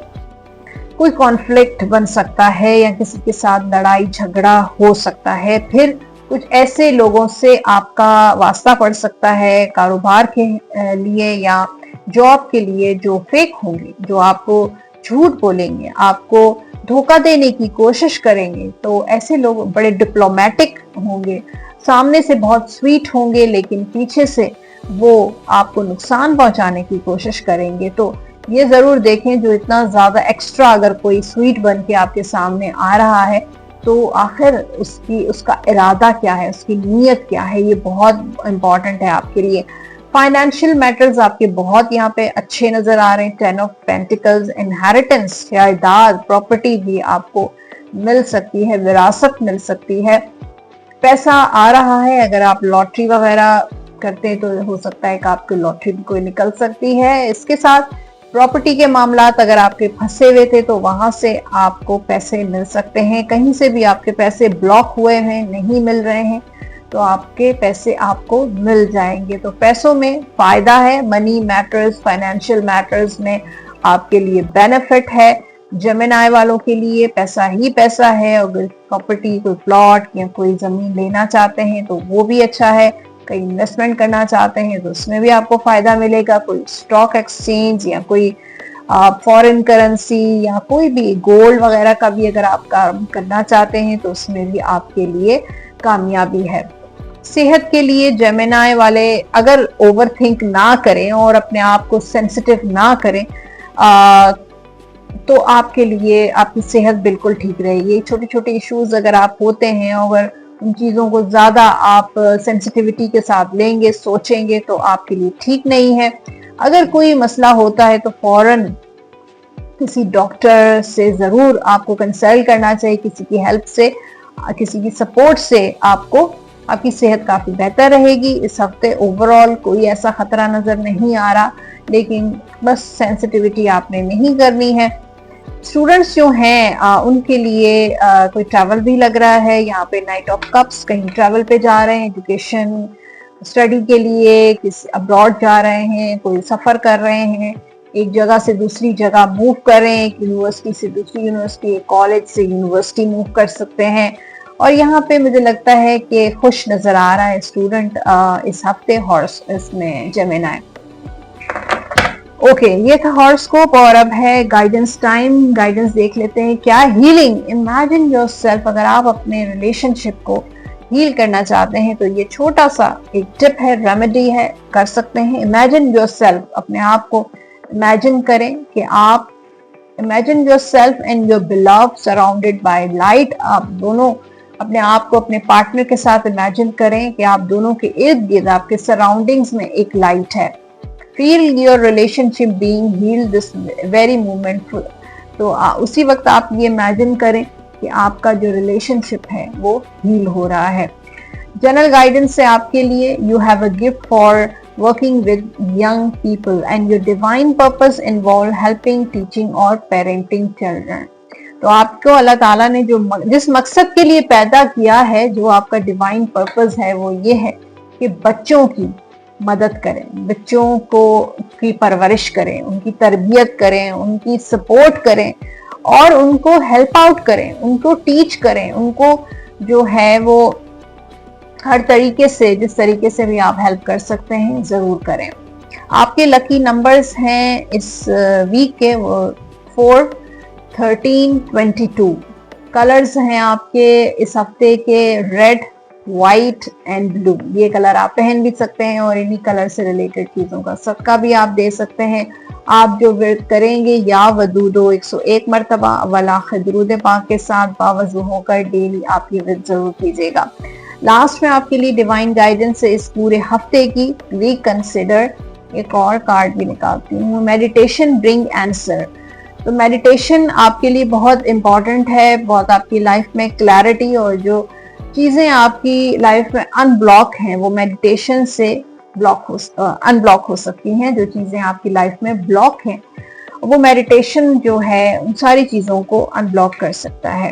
कोई कॉन्फ्लिक्ट बन सकता है, या किसी के साथ लड़ाई झगड़ा हो सकता है, फिर कुछ ऐसे लोगों से आपका वास्ता पड़ सकता है कारोबार के लिए या जॉब के लिए, जो फेक होंगे, जो आपको झूठ बोलेंगे, आपको धोखा देने की कोशिश करेंगे। तो ऐसे लोग बड़े डिप्लोमेटिक होंगे, सामने से बहुत स्वीट होंगे, लेकिन पीछे से वो आपको नुकसान पहुंचाने की कोशिश करेंगे। तो ये जरूर देखें, जो इतना ज्यादा एक्स्ट्रा अगर कोई स्वीट बन के आपके सामने आ रहा है, तो आखिर उसका इरादा क्या है, उसकी नीयत क्या है, ये बहुत इंपॉर्टेंट है आपके लिए। फाइनेंशियल मैटर्स आपके बहुत यहाँ पे अच्छे नजर आ रहे हैं। 10 ऑफ पेंटिकल्स, इनहेरिटेंस, जायदाद, प्रॉपर्टी भी आपको मिल सकती है, विरासत मिल सकती है, पैसा आ रहा है। अगर आप लॉटरी वगैरह करते हैं तो हो सकता है कि आपकी लॉटरी भी कोई निकल सकती है। इसके साथ प्रॉपर्टी के मामलात अगर आपके फंसे हुए थे तो वहां से आपको पैसे मिल सकते हैं। कहीं से भी आपके पैसे ब्लॉक हुए हैं, नहीं मिल रहे हैं, तो आपके पैसे आपको मिल जाएंगे। तो पैसों में फायदा है। मनी मैटर्स, फाइनेंशियल मैटर्स में आपके लिए बेनिफिट है। जेमिनी वालों के लिए पैसा ही पैसा है। अगर प्रॉपर्टी, कोई प्लॉट या कोई जमीन लेना चाहते हैं तो वो भी अच्छा है। कहीं इन्वेस्टमेंट करना चाहते हैं तो उसमें भी आपको फायदा मिलेगा। कोई स्टॉक एक्सचेंज या कोई फॉरेन करेंसी या कोई भी गोल्ड वगैरह का भी अगर आप काम करना चाहते हैं तो उसमें भी आपके लिए कामयाबी है। सेहत के लिए जेमिनी वाले अगर ओवरथिंक ना करें और अपने आप को सेंसिटिव ना करें तो आपके लिए आपकी सेहत बिल्कुल ठीक रहेगी। छोटे छोटे इश्यूज अगर आप होते हैं, अगर उन चीज़ों को ज़्यादा आप सेंसिटिविटी के साथ लेंगे, सोचेंगे तो आपके लिए ठीक नहीं है। अगर कोई मसला होता है तो फौरन किसी डॉक्टर से ज़रूर आपको कंसल्ट करना चाहिए। किसी की हेल्प से, किसी की सपोर्ट से आपको आपकी सेहत काफ़ी बेहतर रहेगी। इस हफ्ते ओवरऑल कोई ऐसा खतरा नज़र नहीं आ रहा, लेकिन बस सेंसिटिविटी आपने नहीं करनी है। स्टूडेंट्स जो हैं उनके लिए कोई ट्रैवल भी लग रहा है यहाँ पे। नाइट ऑफ कप्स, कहीं ट्रैवल पे जा रहे हैं, एजुकेशन स्टडी के लिए, किसी अब्रॉड जा रहे हैं, कोई सफ़र कर रहे हैं, एक जगह से दूसरी जगह मूव कर रहे हैं, एक यूनिवर्सिटी से दूसरी यूनिवर्सिटी, एक कॉलेज से यूनिवर्सिटी मूव कर सकते हैं। और यहाँ पे मुझे लगता है कि खुश नज़र आ रहा है स्टूडेंट इस हफ्ते हॉर्स इसमें जेमिनी। ओके, ये था हॉरोस्कोप और अब है गाइडेंस टाइम। गाइडेंस देख लेते हैं क्या। Healing, imagine yourself. अगर आप अपने रिलेशनशिप को हील करना चाहते हैं तो ये छोटा सा एक टिप है, रेमेडी है, कर सकते हैं। इमेजिन योरसेल्फ, अपने आप को इमेजिन करें कि आप imagine yourself and your beloved surrounded by light. आप दोनों अपने आप को अपने पार्टनर के साथ इमेजिन करें कि आप दोनों के इर्द गिर्द, आपके सराउंडिंग्स में एक लाइट है। Feel your relationship being healed this very moment. तो उसी वक्त आप ये इमेजिन करें कि आपका जो रिलेशनशिप है वो हील हो रहा है। जनरल गाइडेंस से आपके लिए, you have a gift for working with young people and your divine purpose involve helping, teaching और पेरेंटिंग चिल्ड्रन। तो आपको अल्लाह ताला ने जो जिस मकसद के लिए पैदा किया है, जो आपका डिवाइन पर्पस है, वो ये है कि बच्चों की मदद करें, बच्चों को की परवरिश करें, उनकी तरबियत करें, उनकी सपोर्ट करें और उनको हेल्प आउट करें, उनको टीच करें, उनको जो है वो हर तरीके से, जिस तरीके से भी आप हेल्प कर सकते हैं ज़रूर करें। आपके लकी नंबर्स हैं इस वीक के 4, 13, 22। कलर्स हैं आपके इस हफ्ते के रेड, व्हाइट एंड ब्लू। ये कलर आप पहन भी सकते हैं और इन्हीं कलर से रिलेटेड चीज़ों का सदका भी आप दे सकते हैं। आप जो विर्द करेंगे, या वदूदो 101 मरतबा वला खदरूद पाक के साथ बावजू होकर डेली आप ये विर्द जरूर कीजिएगा। लास्ट में आपके लिए डिवाइन गाइडेंस है इस पूरे हफ्ते की। रिकंसिडर, एक और कार्ड भी निकालती हूँ। Meditation bring answer. तो मेडिटेशन आपके लिए बहुत इम्पॉर्टेंट है, बहुत आपकी लाइफ में क्लैरिटी और जो चीज़ें आपकी लाइफ में अनब्लॉक हैं वो मेडिटेशन से अनब्लॉक हो सकती हैं। जो चीज़ें आपकी लाइफ में ब्लॉक हैं वो मेडिटेशन जो है उन सारी चीज़ों को अनब्लॉक कर सकता है।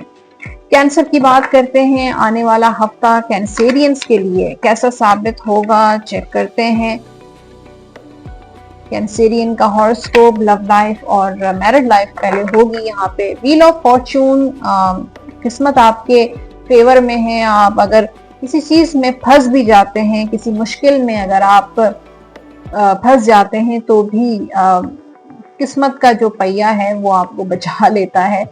कैंसर की बात करते हैं। आने वाला हफ्ता कैंसेरियंस के लिए कैसा साबित होगा, चेक करते हैं। कैंसेरियन का हॉरोस्कोप, लव लाइफ और मैरिड लाइफ पहले होगी यहाँ पे। व्हील ऑफ फॉर्चून, किस्मत आपके फेवर में है। आप अगर किसी चीज में फंस भी जाते हैं, किसी मुश्किल में अगर आप फंस जाते हैं तो भी किस्मत का जो पहिया है वो आपको बचा लेता है,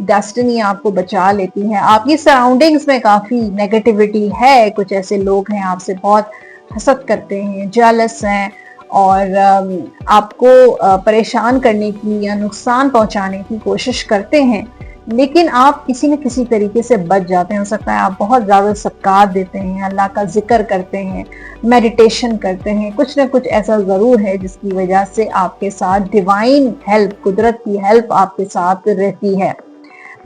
डेस्टिनी आपको बचा लेती है। आपकी सराउंडिंग्स में काफी नेगेटिविटी है, कुछ ऐसे लोग हैं आपसे बहुत हसद करते हैं, जेलस हैं और आपको परेशान करने की या नुकसान पहुंचाने की कोशिश करते हैं। लेकिन आप किसी न किसी तरीके से बच जाते हैं। हो सकता है आप बहुत ज्यादा सदकात देते हैं, अल्लाह का जिक्र करते हैं, मेडिटेशन करते हैं, कुछ ना कुछ ऐसा जरूर है जिसकी वजह से आपके साथ डिवाइन हेल्प, कुदरत की हेल्प आपके साथ रहती है।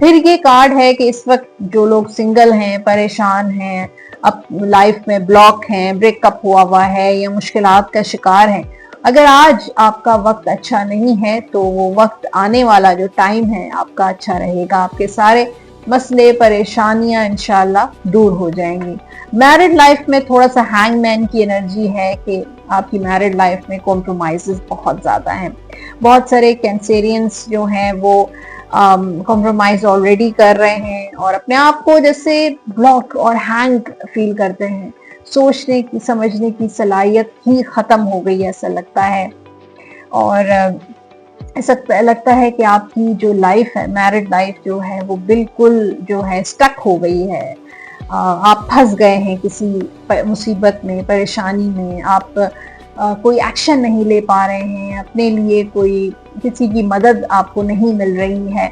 फिर ये कार्ड है कि इस वक्त जो लोग सिंगल हैं, परेशान हैं, अब लाइफ में ब्लॉक हैं, ब्रेकअप हुआ है या मुश्किलात का शिकार हैं, अगर आज आपका वक्त अच्छा नहीं है तो वो वक्त आने वाला जो टाइम है आपका अच्छा रहेगा। आपके सारे मसले परेशानियां इंशाल्लाह दूर हो जाएंगी। मैरिड लाइफ में थोड़ा सा हैंगमैन की एनर्जी है कि आपकी मैरिड लाइफ में कॉम्प्रोमाइजेस बहुत ज्यादा हैं। बहुत सारे कैंसेरियंस जो हैं वो कॉम्प्रोमाइज ऑलरेडी कर रहे हैं और अपने आप को जैसे ब्लॉक और हैंग फील करते हैं। सोचने की समझने की सलाहियत ही खत्म हो गई ऐसा लगता है। और ऐसा लगता है कि आपकी जो लाइफ है, मैरिड लाइफ जो है वो बिल्कुल जो है स्टक हो गई है। आप फंस गए हैं किसी मुसीबत में, परेशानी में। आप कोई एक्शन नहीं ले पा रहे हैं अपने लिए, कोई किसी की मदद आपको नहीं मिल रही है।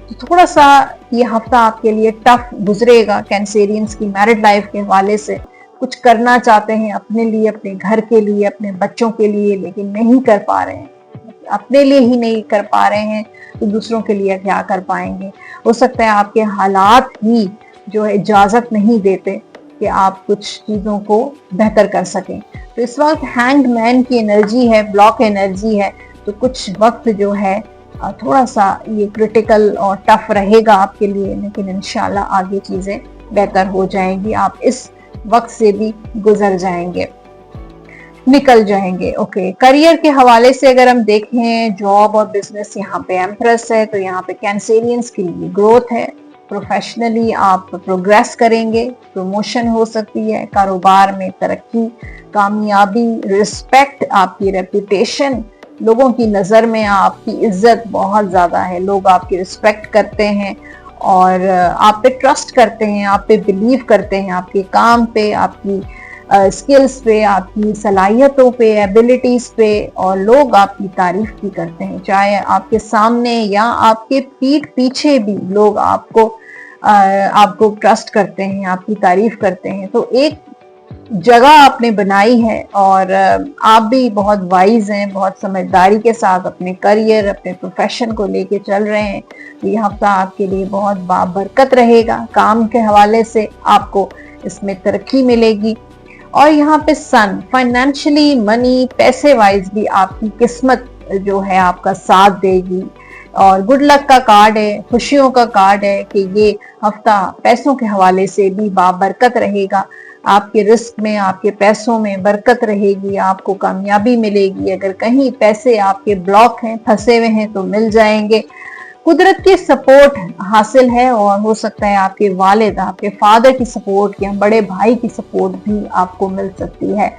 तो थोड़ा सा ये हफ्ता आपके लिए टफ गुजरेगा कैंसेरियंस की मैरिड लाइफ के हवाले से। कुछ करना चाहते हैं अपने लिए, अपने घर के लिए, अपने बच्चों के लिए, लेकिन नहीं कर पा रहे हैं। अपने लिए ही नहीं कर पा रहे हैं तो दूसरों के लिए क्या कर पाएंगे। हो सकता है आपके हालात ही जो है इजाजत नहीं देते कि आप कुछ चीजों को बेहतर कर सकें। तो इस वक्त हैंग्ड मैन की एनर्जी है, ब्लॉक एनर्जी है। तो कुछ वक्त जो है थोड़ा सा ये क्रिटिकल और टफ रहेगा आपके लिए, लेकिन इंशाल्लाह आगे चीजें बेहतर हो जाएंगी। आप इस वक्त से भी गुजर जाएंगे, निकल जाएंगे। ओके, करियर के हवाले से अगर हम देखें, जॉब और बिजनेस, यहाँ पे एम्प्रेस है तो यहाँ पे कैंसेरियंस के लिए ग्रोथ है। प्रोफेशनली आप प्रोग्रेस करेंगे, प्रमोशन हो सकती है, कारोबार में तरक्की, कामयाबी, रिस्पेक्ट, आपकी रेपुटेशन, लोगों की नज़र में आपकी इज्जत बहुत ज़्यादा है। लोग आपकी रिस्पेक्ट करते हैं और आप पे ट्रस्ट करते हैं, आप पे बिलीव करते हैं, आपके काम पे, आपकी स्किल्स पे, आपकी सलाहियतों पे, एबिलिटीज पे, और लोग आपकी तारीफ भी करते हैं। चाहे आपके सामने या आपके पीठ पीछे भी लोग आपको ट्रस्ट करते हैं, आपकी तारीफ करते हैं। तो एक जगह आपने बनाई है और आप भी बहुत वाइज हैं, बहुत समझदारी के साथ अपने करियर, अपने प्रोफेशन को लेके चल रहे हैं। ये हफ्ता आपके लिए बहुत बाबरकत रहेगा। काम के हवाले से आपको इसमें तरक्की मिलेगी। और यहाँ पे सन, फाइनेंशियली, मनी, पैसे वाइज भी आपकी किस्मत जो है आपका साथ देगी। और गुड लक का कार्ड है, खुशियों का कार्ड है कि ये हफ्ता पैसों के हवाले से भी बाबरकत रहेगा। आपके रिस्क में, आपके पैसों में बरकत रहेगी, आपको कामयाबी मिलेगी। अगर कहीं पैसे आपके ब्लॉक हैं, फंसे हुए हैं, तो मिल जाएंगे। कुदरत की सपोर्ट हासिल है और हो सकता है आपके वालिद, आपके फादर की सपोर्ट या बड़े भाई की सपोर्ट भी आपको मिल सकती है।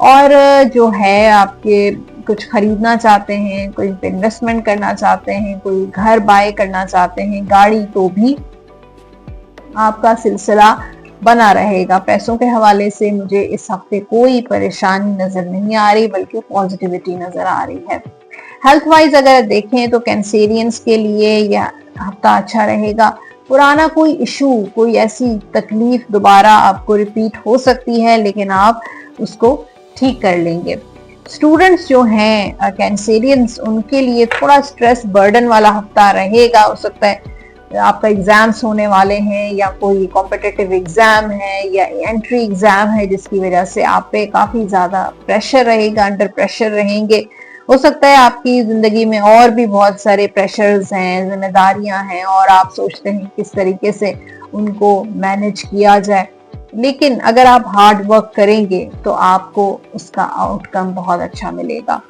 और जो है आपके कुछ खरीदना चाहते हैं, कोई इन्वेस्टमेंट करना चाहते हैं, कोई घर बाय करना चाहते हैं, गाड़ी, तो भी आपका सिलसिला बना रहेगा। पैसों के हवाले से मुझे इस हफ्ते कोई परेशानी नजर नहीं आ रही, बल्कि पॉजिटिविटी नजर आ रही है। हेल्थ वाइज अगर देखें तो कैंसेरियंस के लिए यह हफ्ता अच्छा रहेगा। पुराना कोई इशू, कोई ऐसी तकलीफ दोबारा आपको रिपीट हो सकती है, लेकिन आप उसको ठीक कर लेंगे। स्टूडेंट्स जो हैं कैंसेरियंस, उनके लिए थोड़ा स्ट्रेस बर्डन वाला हफ्ता रहेगा। हो सकता है आपका एग्जाम्स होने वाले हैं या कोई कॉम्पिटिटिव एग्जाम है या एंट्री एग्जाम है, जिसकी वजह से आप पे काफी ज्यादा प्रेशर रहेगा, अंडर प्रेशर रहेंगे। हो सकता है आपकी जिंदगी में और भी बहुत सारे प्रेशर्स हैं, जिम्मेदारियां हैं, और आप सोचते हैं किस तरीके से उनको मैनेज किया जाए। लेकिन अगर आप हार्ड वर्क करेंगे तो आपको उसका आउटकम बहुत अच्छा मिलेगा।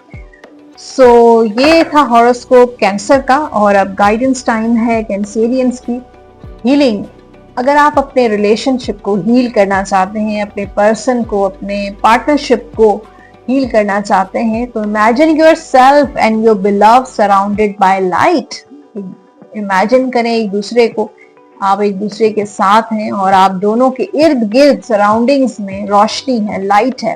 सो ये था हॉरोस्कोप कैंसर का। और अब गाइडेंस टाइम है कैंसेरियंस की। हीलिंग, अगर आप अपने रिलेशनशिप को हील करना चाहते हैं, अपने पर्सन को, अपने पार्टनरशिप को हील करना चाहते हैं, तो imagine yourself and your beloved surrounded by light. Imagine करें एक दूसरे को, आप एक दूसरे के साथ हैं और आप दोनों के इर्द गिर्द सराउंडिंग्स में रोशनी है, लाइट है।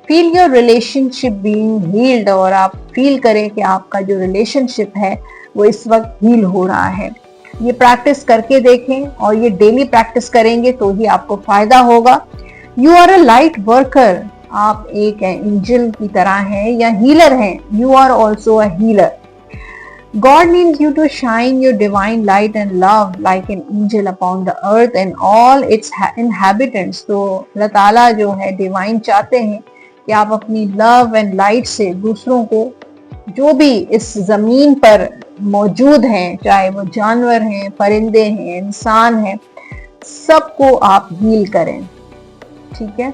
Feel your relationship being healed, और आप फील करें कि आपका जो रिलेशनशिप है वो इस वक्त हील हो रहा है। ये प्रैक्टिस करके देखें और ये डेली प्रैक्टिस करेंगे तो ही आपको फायदा होगा। You are a light worker, आप एक एंजल की तरह हैं या हीलर हैं, you are also a healer. God needs you to shine your divine light and love like an angel upon the earth and all its inhabitants। तो अल्लाह ताला जो है डिवाइन चाहते हैं कि आप अपनी लव एंड लाइट से दूसरों को, जो भी इस जमीन पर मौजूद हैं, चाहे वो जानवर हैं, परिंदे हैं, इंसान हैं, सबको आप हील करें। ठीक है,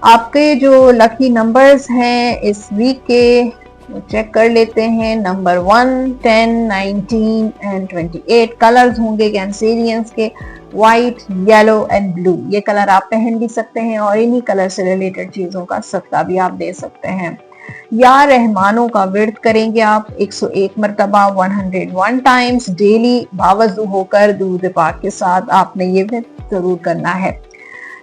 आपके जो लकी नंबर्स हैं इस वीक के वो चेक कर लेते हैं। नंबर 1, 10, 19 एंड 28 कलर्स होंगे कैंसेरियंस के, व्हाइट, येलो एंड ब्लू। ये कलर आप पहन भी सकते हैं और इन्हीं कलर से रिलेटेड चीजों का सदका भी आप दे सकते हैं। या रहमानों का विर्द करेंगे आप 101 मरतबा 101 टाइम्स डेली बावजू होकर दूध पाक के साथ आपने ये विर्द जरूर करना है।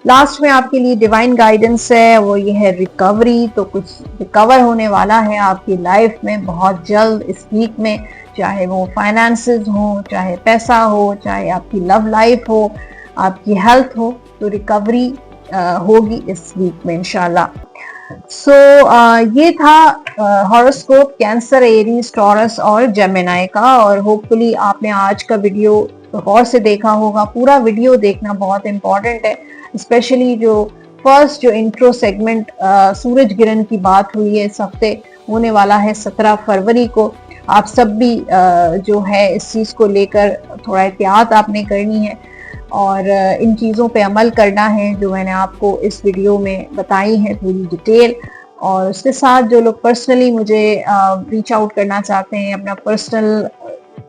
लास्ट में आपके लिए डिवाइन गाइडेंस है, वो ये है रिकवरी। तो कुछ रिकवर होने वाला है आपकी लाइफ में बहुत जल्द इस वीक में, चाहे वो फाइनेंसेस हो, चाहे पैसा हो, चाहे आपकी लव लाइफ हो, आपकी हेल्थ हो, तो रिकवरी होगी इस वीक में इंशाल्लाह। सो ये था हॉरोस्कोप कैंसर, एरीज, टॉरस और जेमिनी का। और होपफुली आपने आज का वीडियो गौर से देखा होगा। पूरा वीडियो देखना बहुत इंपॉर्टेंट है, स्पेशली जो फर्स्ट जो इंट्रो सेगमेंट सूरज गिरन की बात हुई है, इस हफ्ते होने वाला है 17 फरवरी को। आप सब भी जो है इस चीज को लेकर थोड़ा एहतियात आपने करनी है और इन चीज़ों पे अमल करना है जो मैंने आपको इस वीडियो में बताई है पूरी डिटेल। और उसके साथ जो लोग पर्सनली मुझे रीच आउट करना चाहते हैं, अपना पर्सनल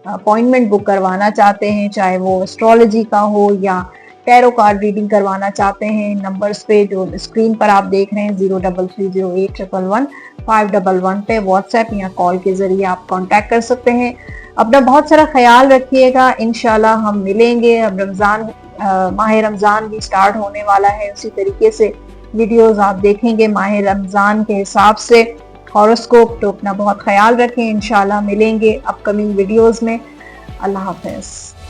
अपॉइंटमेंट बुक करवाना चाहते हैं, चाहे वो एस्ट्रोलॉजी का हो या टैरो कार्ड रीडिंग करवाना चाहते हैं, नंबर्स पे जो स्क्रीन पर आप देख रहे हैं 0330811511 पे व्हाट्सएप या कॉल के जरिए आप कांटेक्ट कर सकते हैं। अपना बहुत सारा ख्याल रखिएगा, इंशाल्लाह हम मिलेंगे। अब रमज़ान माह रमज़ान भी स्टार्ट होने वाला है, उसी तरीके से वीडियोस आप देखेंगे माह रमज़ान के हिसाब से हॉरोस्कोप। तो अपना बहुत ख्याल रखें, इंशाल्लाह मिलेंगे अपकमिंग वीडियोस में। अल्लाह हाफ़िज़।